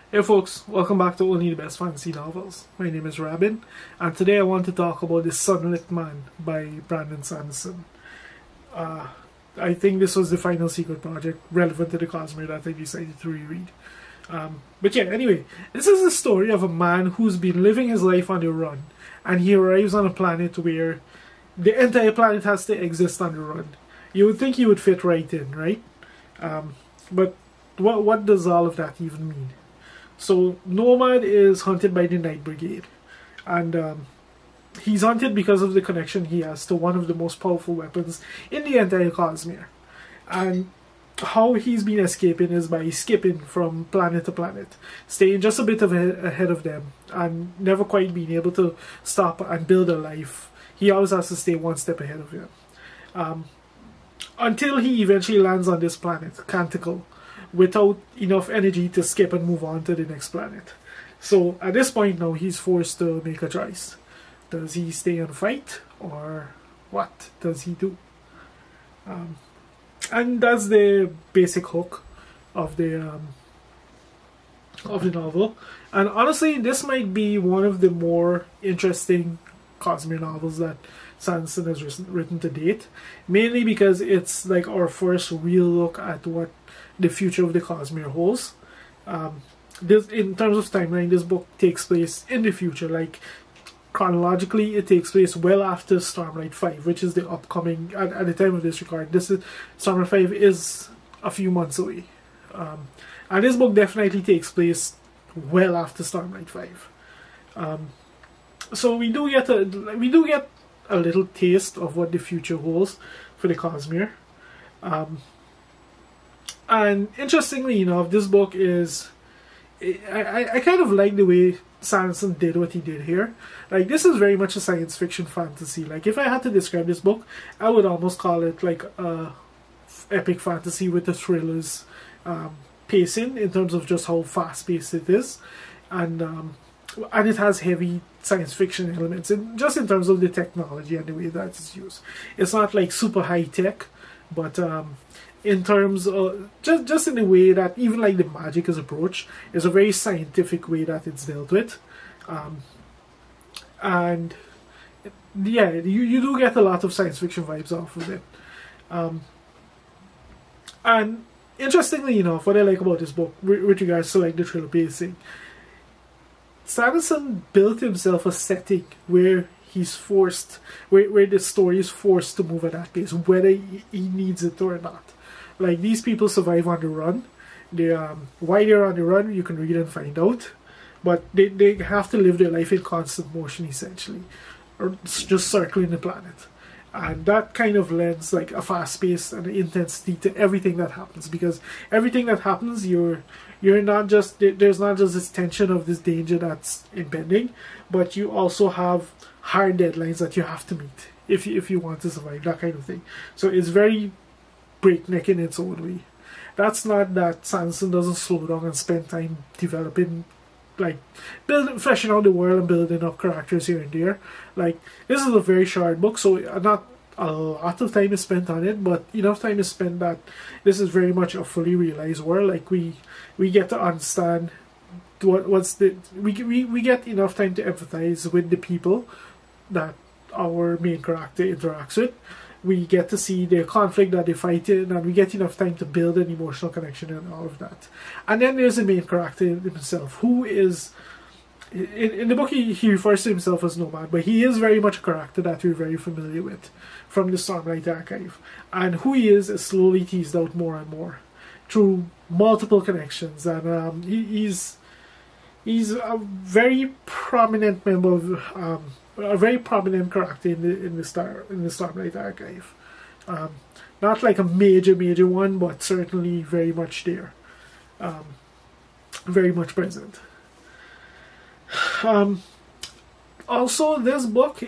Hey folks, welcome back to Only the Best Fantasy Novels. My name is Rabin, and today I want to talk about The Sunlit Man by Brandon Sanderson. I think this was the final secret project relevant to the Cosmere that I decided to reread. But yeah, anyway, this is the story of a man who's been living his life on the run, and he arrives on a planet where the entire planet has to exist on the run. You would think he would fit right in, right? But what does all of that even mean? So Nomad is hunted by the Night Brigade, and he's hunted because of the connection he has to one of the most powerful weapons in the entire Cosmere. And how he's been escaping is by skipping from planet to planet, staying just a bit ahead of them, and never quite being able to stop and build a life. He always has to stay one step ahead of them. Until he eventually lands on this planet, Canticle, without enough energy to skip and move on to the next planet. So at this point now, he's forced to make a choice. Does he stay and fight, or what does he do? And that's the basic hook of the novel. And honestly, this might be one of the more interesting Cosmere novels that Sanderson has written to date, mainly because it's like our first real look at what the future of the Cosmere holds. This, in terms of timeline, this book takes place in the future. Like chronologically, it takes place well after Stormlight 5, which is the upcoming. At the time of this record, Stormlight 5 is a few months away, and this book definitely takes place well after Stormlight 5. So we do get a little taste of what the future holds for the Cosmere. And interestingly enough, this book is... I kind of like the way Sanderson did what he did here. Like, this is very much a science fiction fantasy. Like, if I had to describe this book, I would almost call it like a epic fantasy with the thriller's pacing in terms of just how fast-paced it is. And it has heavy science fiction elements, just in terms of the technology and the way that it's used. It's not like super high-tech, but... in terms of just in the way that even like the magic is approached, is a very scientific way that it's dealt with, and yeah, you do get a lot of science fiction vibes off of it. And interestingly enough, what I like about this book with regards to like the thriller pacing, Sanderson built himself a setting where he's forced, where the story is forced to move at that pace, whether he needs it or not. Like, these people survive on the run. Why they're on the run, you can read and find out. But they have to live their life in constant motion, essentially. Or just circling the planet. And that kind of lends, like, a fast pace and an intensity to everything that happens. Because everything that happens, you're not just... There's not just this tension of this danger that's impending. But you also have hard deadlines that you have to meet. If you want to survive, that kind of thing. So it's very... breakneck in its own way. That's not that Sanderson doesn't slow down and spend time developing, like, fleshing out the world and building up characters here and there. Like, this is a very short book, so not a lot of time is spent on it, but enough time is spent that this is very much a fully realized world. Like, we get to understand we get enough time to empathize with the people that our main character interacts with. We get to see the conflict that they fight in, and we get enough time to build an emotional connection and all of that. And then there's the main character himself, who is... In the book, he refers to himself as Nomad, but he is very much a character that we're very familiar with from the Stormlight archive. And who he is slowly teased out more and more through multiple connections. And he's a very prominent member of... a very prominent character in the Stormlight archive. Not like a major one, but certainly very much there, very much present. Also, this book,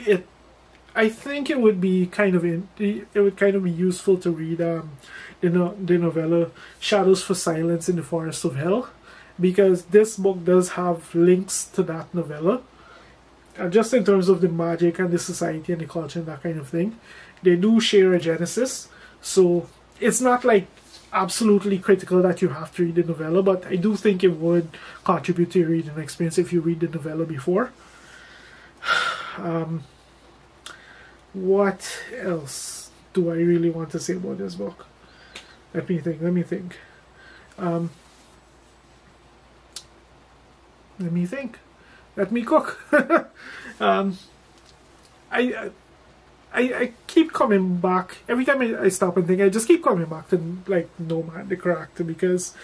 I think it would be kind of be useful to read the novella Shadows for Silence in the Forest of Hell, because this book does have links to that novella. Just in terms of the magic and the society and the culture and that kind of thing, they do share a genesis. So it's not like absolutely critical that you have to read the novella, but I do think it would contribute to your reading experience if you read the novella before. What else do I really want to say about this book? Let me think. Let me think. Let me cook. I keep coming back every time I stop and think. I just keep coming back to like Nomad, the character, because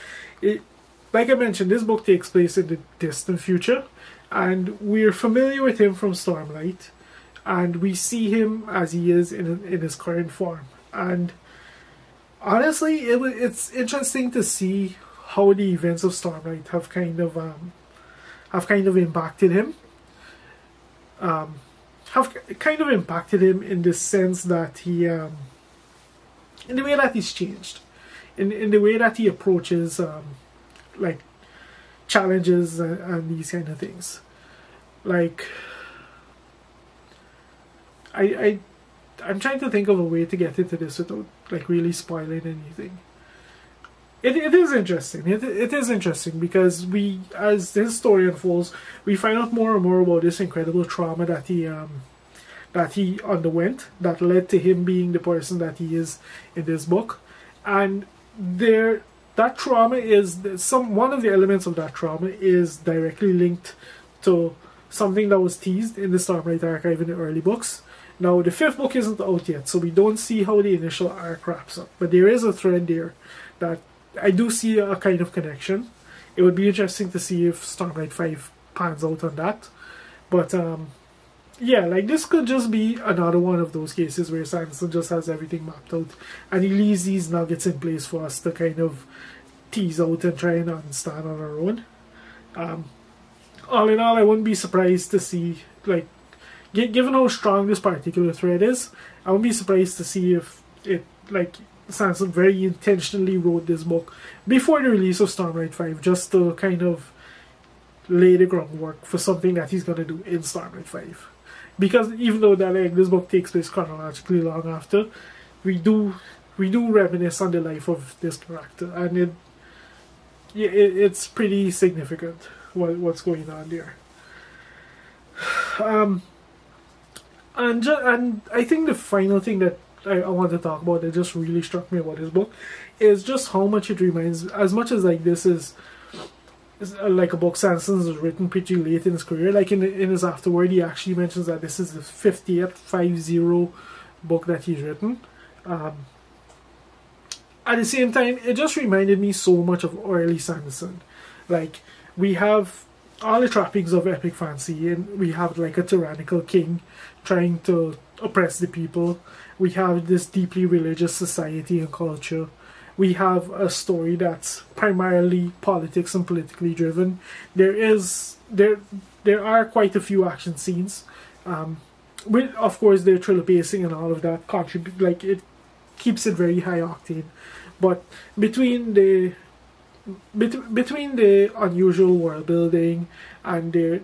it, like I mentioned, this book takes place in the distant future, and we're familiar with him from Stormlight, and we see him as he is in his current form. And honestly, it's interesting to see how the events of Stormlight have kind of impacted him. Have kind of impacted him in the sense that he, in the way that he's changed, in the way that he approaches like challenges and these kind of things. Like, I'm trying to think of a way to get into this without like really spoiling anything. It is interesting. It is interesting because we, as this story unfolds, we find out more and more about this incredible trauma that he underwent, that led to him being the person that he is in this book. And that trauma is one of the elements of that trauma is directly linked to something that was teased in the Stormlight archive in the early books. Now, the 5th book isn't out yet, so we don't see how the initial arc wraps up. But there is a thread there that I do see a kind of connection. It would be interesting to see if Stormlight 5 pans out on that. But, yeah, like this could just be another one of those cases where Sanderson just has everything mapped out, and he leaves these nuggets in place for us to kind of tease out and try and understand on our own. All in all, I wouldn't be surprised to see, like, given how strong this particular thread is, I wouldn't be surprised to see if it, like, Sanderson very intentionally wrote this book before the release of Stormlight 5 just to kind of lay the groundwork for something that he's going to do in Stormlight 5. Because even though that like this book takes place chronologically long after, we do reminisce on the life of this character, and it's pretty significant what's going on there. And I think the final thing that I want to talk about that just really struck me about this book is just how much it reminds, as much as like this is like a book Sanderson has written pretty late in his career. Like in his afterword, he actually mentions that this is the 50th book that he's written. At the same time, it just reminded me so much of early Sanderson. Like, we have all the trappings of epic fantasy, and we have like a tyrannical king trying to oppress the people. We have this deeply religious society and culture. We have a story that's primarily politics and politically driven. There are quite a few action scenes. With, of course, the thriller pacing and all of that contribute, like, it keeps it very high octane. But between the unusual world building and the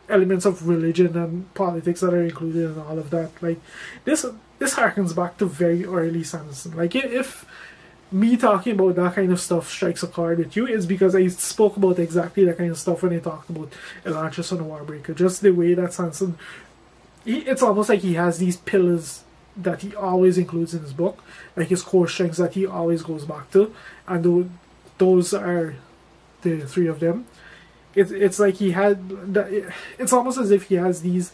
elements of religion and politics that are included in all of that, like, this harkens back to very early Sanderson. Like, if me talking about that kind of stuff strikes a chord with you, it's because I spoke about exactly that kind of stuff when I talked about Elantris and the Warbreaker. Just the way that Sanderson, it's almost like he has these pillars that he always includes in his book, like his core strengths that he always goes back to, and those are the 3 of them. It's like he had, it's almost as if he has these,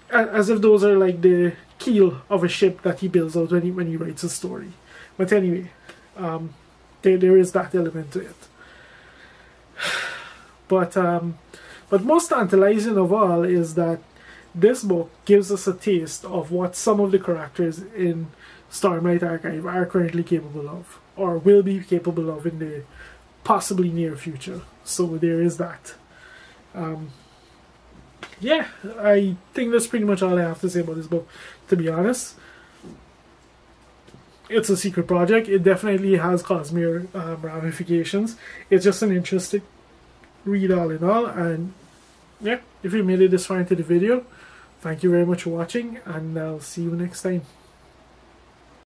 as if those are like the keel of a ship that he builds out when he writes a story. But anyway, there is that element to it. But most tantalizing of all is that this book gives us a taste of what some of the characters in Stormlight Archive are currently capable of, or will be capable of in the possibly near future. So there is that. Yeah, I think that's pretty much all I have to say about this book, to be honest. It's a secret project. It definitely has Cosmere ramifications. It's just an interesting read all in all. And yeah, if you made it this far into the video, thank you very much for watching, and I'll see you next time.